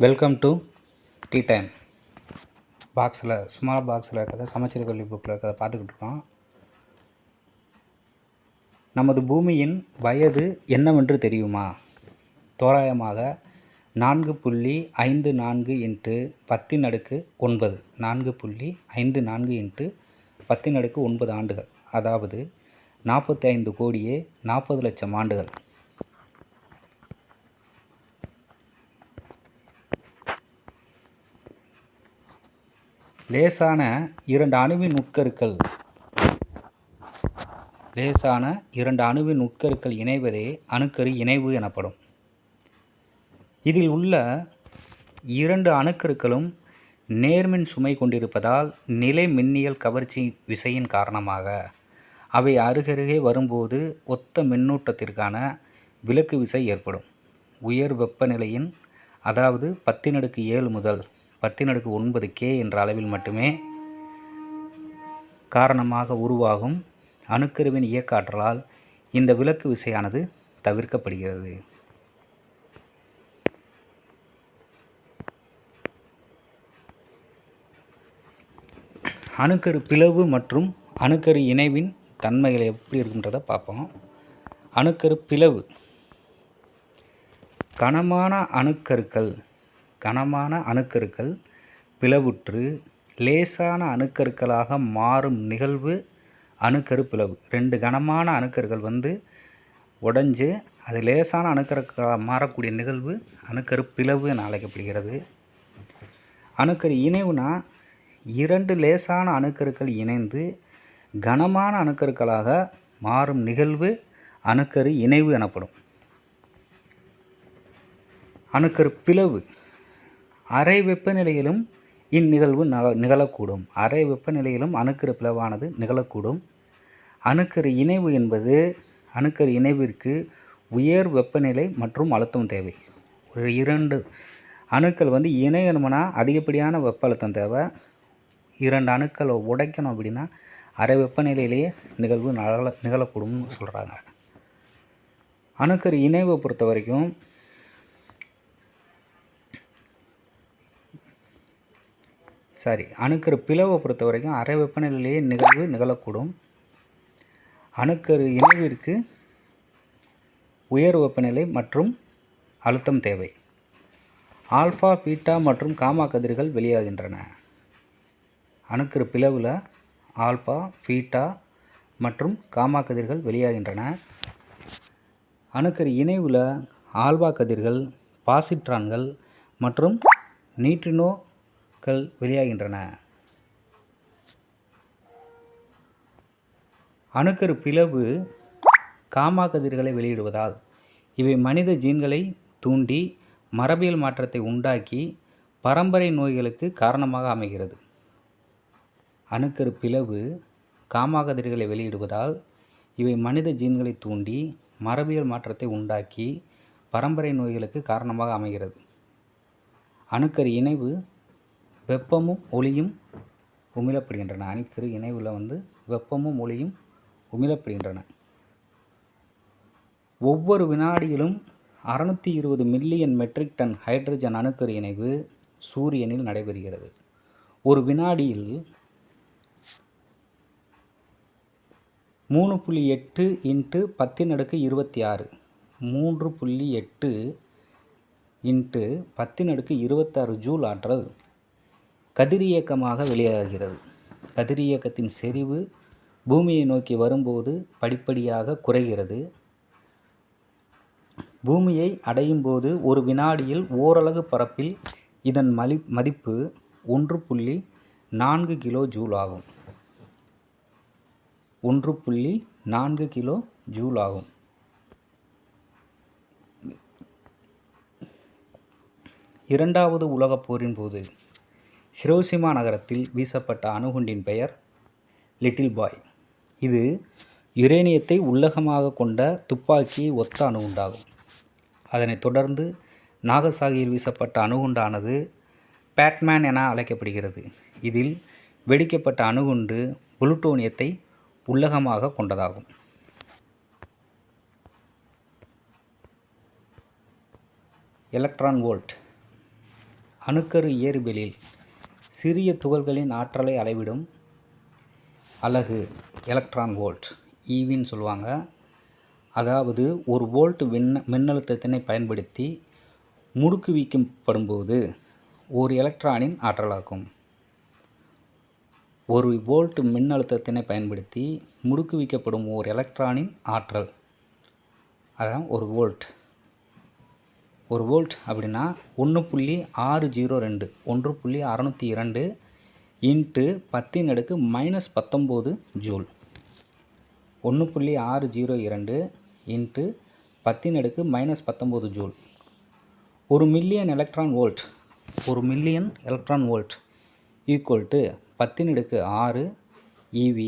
Welcome to tea time. Small பாக்ஸில் இருக்கிறத சமச்சீர் கல்வி புக்கில் இருக்கிறத பார்த்துக்கிட்டு இருக்கோம். நமது பூமியின் வயது என்னவென்று தெரியுமா? தோராயமாக 4.54 இன்ட்டு 10⁹9 4.54 இன்ட்டு 10⁹9 ஆண்டுகள், அதாவது 45,40,00,000 ஆண்டுகள். லேசான இரண்டு அணுவின் உட்கருக்கள் இணைவதே அணுக்கரு இணைவு எனப்படும். இதில் உள்ள இரண்டு அணுக்கருக்களும் நேர்மின் சுமை கொண்டிருப்பதால் நிலை மின்னியல் கவர்ச்சி விசையின் காரணமாக அவை அருகருகே வரும்போது ஒத்த மின்னூட்டத்திற்கான விலக்கு விசை ஏற்படும். உயர் வெப்பநிலையின், அதாவது 10⁻7 முதல் 10⁻9 K என்ற அளவில் மட்டுமே காரணமாக உருவாகும் அணுக்கருவின் இயக்க ஆற்றலால் இந்த விலக்கு விசையானது தவிர்க்கப்படுகிறது. அணுக்கரு பிளவு மற்றும் அணுக்கரு இணைவின் தன்மைகள் எப்படி இருக்குன்றதை பார்ப்போம். அணுக்கரு பிளவு: கனமான அணுக்கருக்கள் பிளவுற்று லேசான அணுக்கருக்களாக மாறும் நிகழ்வு அணுக்கரு பிளவு. ரெண்டு கனமான அணுக்கருக்கள் உடைஞ்சு அது லேசான அணுக்கருக்களாக மாறக்கூடிய நிகழ்வு அணுக்கரு பிளவு என அழைக்கப்படுகிறது. அணுக்கரு இணைவுனா இரண்டு லேசான அணுக்கருக்கள் இணைந்து கனமான அணுக்கருக்களாக மாறும் நிகழ்வு அணுக்கரு இணைவு எனப்படும். அணுக்கரு பிளவு: அறை வெப்பநிலையிலும் இந்நிகழ்வு நிகழக்கூடும். அறை வெப்பநிலையிலும் அணுக்கரு பிளவானது நிகழக்கூடும். அணுக்கரு இணைவு என்பது அணுக்கரு இணைவிற்கு உயர் வெப்பநிலை மற்றும் அழுத்தம் தேவை. ஒரு இரண்டு அணுக்கள் இணையணும்னா அதிகப்படியான வெப்ப அழுத்தம் தேவை. இரண்டு அணுக்களை உடைக்கணும் அப்படின்னா அறை வெப்பநிலையிலேயே நிகழ்வு நிகழக்கூடும்னு சொல்கிறாங்க. அணுக்கரு இணைவை பொறுத்த வரைக்கும் அணுக்கரு பிளவை பொறுத்த வரைக்கும் அறை வெப்பநிலையிலேயே நிகழ்வு நிகழக்கூடும். அணுக்கரு இணைவிற்கு உயர் வெப்பநிலை மற்றும் அழுத்தம் தேவை. ஆல்ஃபா, பீட்டா மற்றும் காமா கதிர்கள் வெளியாகின்றன. அணுக்கரு பிளவில் ஆல்ஃபா, பீட்டா மற்றும் காமா கதிர்கள் வெளியாகின்றன. அணுக்கரு இணைவில் ஆல்பா கதிர்கள், பாசிட்ரான்கள் மற்றும் நியூட்ரினோக்கள் வெளியாகின்றன. அணுக்கரு பிளவு காமா கதிர்களை வெளியிடுவதால் இவை மனித ஜீன்களை தூண்டி மரபியல் மாற்றத்தை உண்டாக்கி பரம்பரை நோய்களுக்கு காரணமாக அமைகிறது. அணுக்கரு பிளவு காமா கதிர்களை வெளியிடுவதால் இவை மனித ஜீன்களை தூண்டி மரபியல் மாற்றத்தை உண்டாக்கி பரம்பரை நோய்களுக்கு காரணமாக அமைகிறது. அணுக்கரு இணைவு வெப்பமும் ஒளியும் உமிழப்படுகின்றன. அணுக்கரு இணைவில் வெப்பமும் ஒளியும் உமிழப்படுகின்றன. ஒவ்வொரு வினாடியிலும் 620 மில்லியன் மெட்ரிக் டன் ஹைட்ரஜன் அணுக்கரு இணைவு சூரியனில் நடைபெறுகிறது. ஒரு வினாடியில் 3.8 இன்ட்டு 10⁻26 3.8 இன்ட்டு 10⁻26 ஜூல் ஆற்றல் கதிரியக்கமாக வெளியாகிறது. கதிரியக்கத்தின் செறிவு பூமியை நோக்கி வரும்போது படிப்படியாக குறைகிறது. பூமியை அடையும் போது ஒரு வினாடியில் ஓரலகு பரப்பில் இதன் மதிப்பு 1.4 கிலோ ஜூல் ஆகும். 1.4 கிலோ ஜூல் ஆகும். இரண்டாவது உலகப் போரின் போது ஹிரோஷிமா நகரத்தில் வீசப்பட்ட அணுகுண்டின் பெயர் லிட்டில் பாய். இது யுரேனியத்தை உள்ளகமாக கொண்ட துப்பாக்கியை ஒத்த அணுகுண்டாகும். அதனைத் தொடர்ந்து நாகசாகியில் வீசப்பட்ட அணுகுண்டானது பேட்மேன் என அழைக்கப்படுகிறது. இதில் வெடிக்கப்பட்ட அணுகுண்டு புளுட்டோனியத்தை உள்ளகமாக கொண்டதாகும். எலக்ட்ரான் வோல்ட்: அணுக்கரு இயற்பியலில் சிறிய துகள்களின் ஆற்றலை அளவிடும் அலகு எலக்ட்ரான் வோல்ட், ஈவின்னு சொல்லுவாங்க. அதாவது ஒரு வோல்ட் மின்னழுத்தத்தினை பயன்படுத்தி முடுக்குவிக்கப்படும்போது ஒரு எலக்ட்ரானின் ஆற்றலாகும். ஒரு வோல்ட் மின்னழுத்தத்தினை பயன்படுத்தி முடுக்குவிக்கப்படும் ஓர் எலக்ட்ரானின் ஆற்றல், அதான் ஒரு வோல்ட். ஒரு வோல்ட் அப்படின்னா 1.602 1.602 இன்ட்டு 10⁻⁻⁹ ஜூல். 1.602 into 10⁻⁻⁹ joule. ஒரு million electron volt equal to 10⁻⁶ EV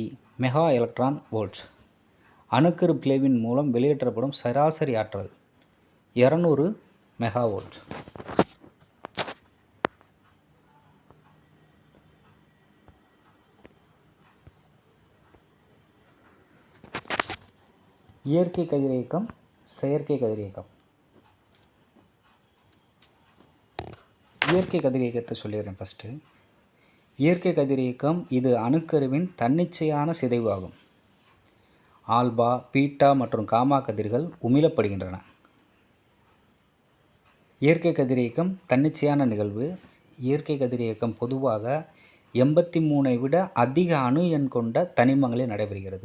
mega electron volt. அணுக்கரு பிளவின் மூலம் வெளியேற்றப்படும் சராசரி ஆற்றல் 200 மெகாவோல்ட். இயற்கை கதிரியக்கம், செயற்கை கதிரியக்கம். இயற்கை கதிரியக்கத்தை சொல்லிடுறேன் ஃபஸ்ட்டு. இயற்கை கதிரியக்கம் இது அணுக்கருவின் தன்னிச்சையான சிதைவு ஆகும். ஆல்பா, பீட்டா மற்றும் காமா கதிர்கள் உமிழப்படுகின்றன. இயற்கை கதிரியக்கம் தன்னிச்சையான நிகழ்வு. இயற்கை கதிரியக்கம் பொதுவாக 83 விட அதிக அணு எண் கொண்ட தனிமங்களில் நடைபெறுகிறது.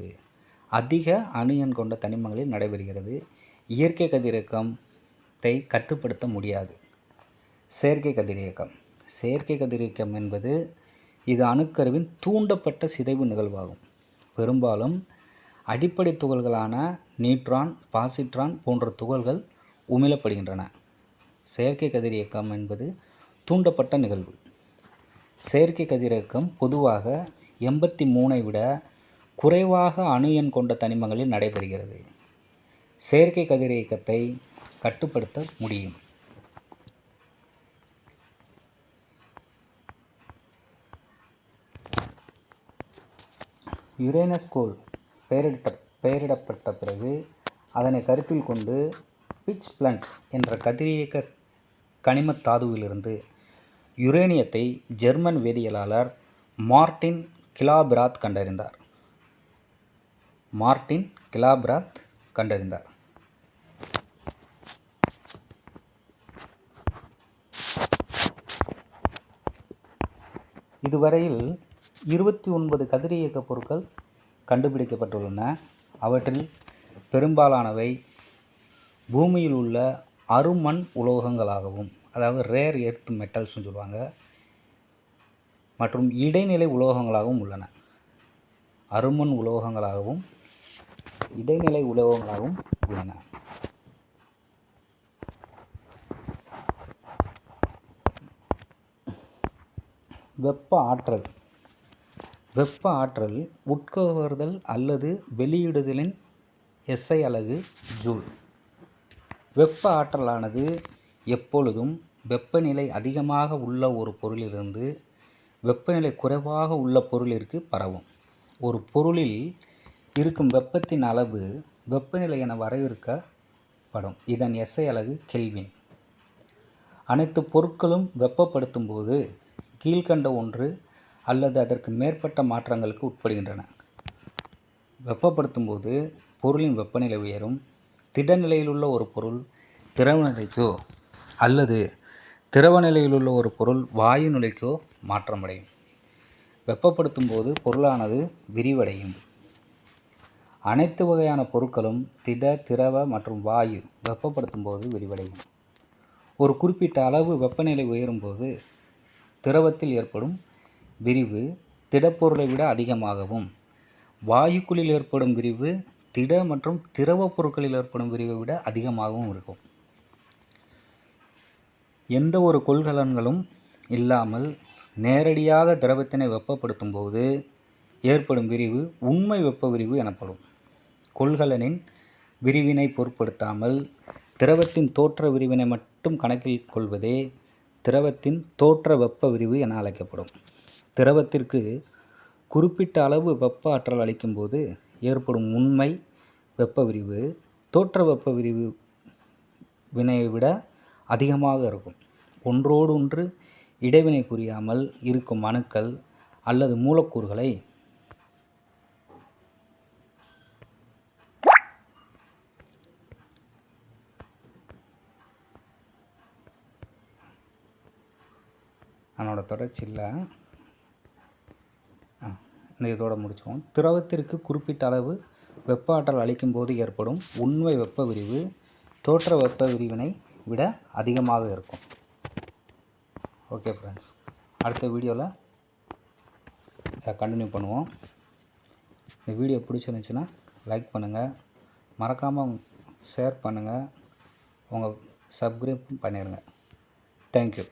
இயற்கை கதிரியக்கத்தை கட்டுப்படுத்த முடியாது. செயற்கை கதிரியக்கம் என்பது இது அணுக்கருவின் தூண்டப்பட்ட சிதைவு நிகழ்வாகும். பெரும்பாலும் அடிப்படை துகள்களான நியூட்ரான், பாசிட்ரான் போன்ற துகள்கள் உமிழப்படுகின்றன. செயற்கை கதிரியக்கம் என்பது தூண்டப்பட்ட நிகழ்வு. செயற்கை கதிரியக்கம் பொதுவாக 83 விட குறைவாக அணு எண் கொண்ட தனிமங்களில் நடைபெறுகிறது. செயற்கை கதிரியக்கத்தை கட்டுப்படுத்த முடியும். யுரேனஸ் கோள் பெயரிடப்பட்ட பிறகு அதனை கருத்தில் கொண்டு பிட்ச் பிளண்ட் என்ற கதிரியக்க கனிமத் தாதுவிலிருந்து யுரேனியத்தை ஜெர்மன் வேதியியலாளர் மார்ட்டின் கிலாபிராத் கண்டறிந்தார். இதுவரையில் 29 கதிரியக்க பொருட்கள் கண்டுபிடிக்கப்பட்டுள்ளன. அவற்றில் பெரும்பாலானவை பூமியில் உள்ள அருமண் உலோகங்களாகவும், அதாவது ரேர் எர்த் மெட்டல்ஸ்னு சொல்லுவாங்க, மற்றும் இடைநிலை உலோகங்களாகவும் உள்ளன. அருமண் உலோகங்களாகவும் இடைநிலை உலோகங்களாகவும் உள்ளன. வெப்ப ஆற்றல் உட்கவர்தல் அல்லது வெளியிடுதலின் SI அலகு ஜூல். வெப்ப ஆற்றலானது எப்பொழுதும் வெப்பநிலை அதிகமாக உள்ள ஒரு பொருளிலிருந்து வெப்பநிலை குறைவாக உள்ள பொருளிற்கு பரவும். ஒரு பொருளில் இருக்கும் வெப்பத்தின் அளவு வெப்பநிலை என வரையறுக்கப்படும். இதன் SI அலகு கெல்வின். அனைத்து பொருட்களும் வெப்பப்படுத்தும் போது கீழ்கண்ட ஒன்று அல்லது அதற்கு மேற்பட்ட மாற்றங்களுக்கு உட்படுகின்றன. வெப்பப்படுத்தும் போது பொருளின் வெப்பநிலை உயரும். திட நிலையிலுள்ள ஒரு பொருள் திரவ நிலைக்கோ அல்லது திரவ நிலையிலுள்ள ஒரு பொருள் வாயு நிலைக்கோ மாற்றமடையும். வெப்பப்படுத்தும் போது பொருளானது விரிவடையும். அனைத்து வகையான பொருட்களும் திட, திரவ மற்றும் வாயு வெப்பப்படுத்தும் போது விரிவடையும். ஒரு குறிப்பிட்ட அளவு வெப்பநிலை உயரும் போது திரவத்தில் ஏற்படும் விரிவு திடப்பொருளை விட அதிகமாகவும், வாயுக்குள்ளில் ஏற்படும் விரிவு திட மற்றும் திரவ பொருட்களில் ஏற்படும் விரிவை விட அதிகமாகவும் இருக்கும். எந்த ஒரு கொள்கலன்களும் இல்லாமல் நேரடியாக திரவத்தினை வெப்பப்படுத்தும் போது ஏற்படும் விரிவு உண்மை வெப்ப விரிவு எனப்படும். கொள்கலனின் விரிவினை பொருட்படுத்தாமல் திரவத்தின் தோற்ற விரிவினை மட்டும் கணக்கில் கொள்வதே திரவத்தின் தோற்ற வெப்ப விரிவு என அழைக்கப்படும். திரவத்திற்கு குறிப்பிட்ட அளவு வெப்ப ஆற்றல் அளிக்கும் போது ஏற்படும் உண்மை வெப்ப விரிவு தோற்ற வெப்ப விரிவு வினையை விட அதிகமாக இருக்கும். ஒன்றோடு ஒன்று இடைவினை புரியாமல் இருக்கும் அணுக்கள் அல்லது மூலக்கூறுகளை அதனோட தொடர்ச்சி இல்லை, இதோட முடிச்சுவோம். திரவத்திற்கு குறிப்பிட்ட அளவு வெப்ப ஆற்றல் அளிக்கும் போது ஏற்படும் உண்மை வெப்ப விரிவு தோற்ற வெப்ப விரிவினை விட அதிகமாக இருக்கும். ஓகே ஃப்ரெண்ட்ஸ், அடுத்த வீடியோவில் கண்டினியூ பண்ணுவோம். இந்த வீடியோ பிடிச்சிருந்துச்சுன்னா லைக் பண்ணுங்கள், மறக்காமல் ஷேர் பண்ணுங்கள், உங்கள் சப்ஸ்கிரைப் பண்ணிடுங்க. தேங்க்யூ.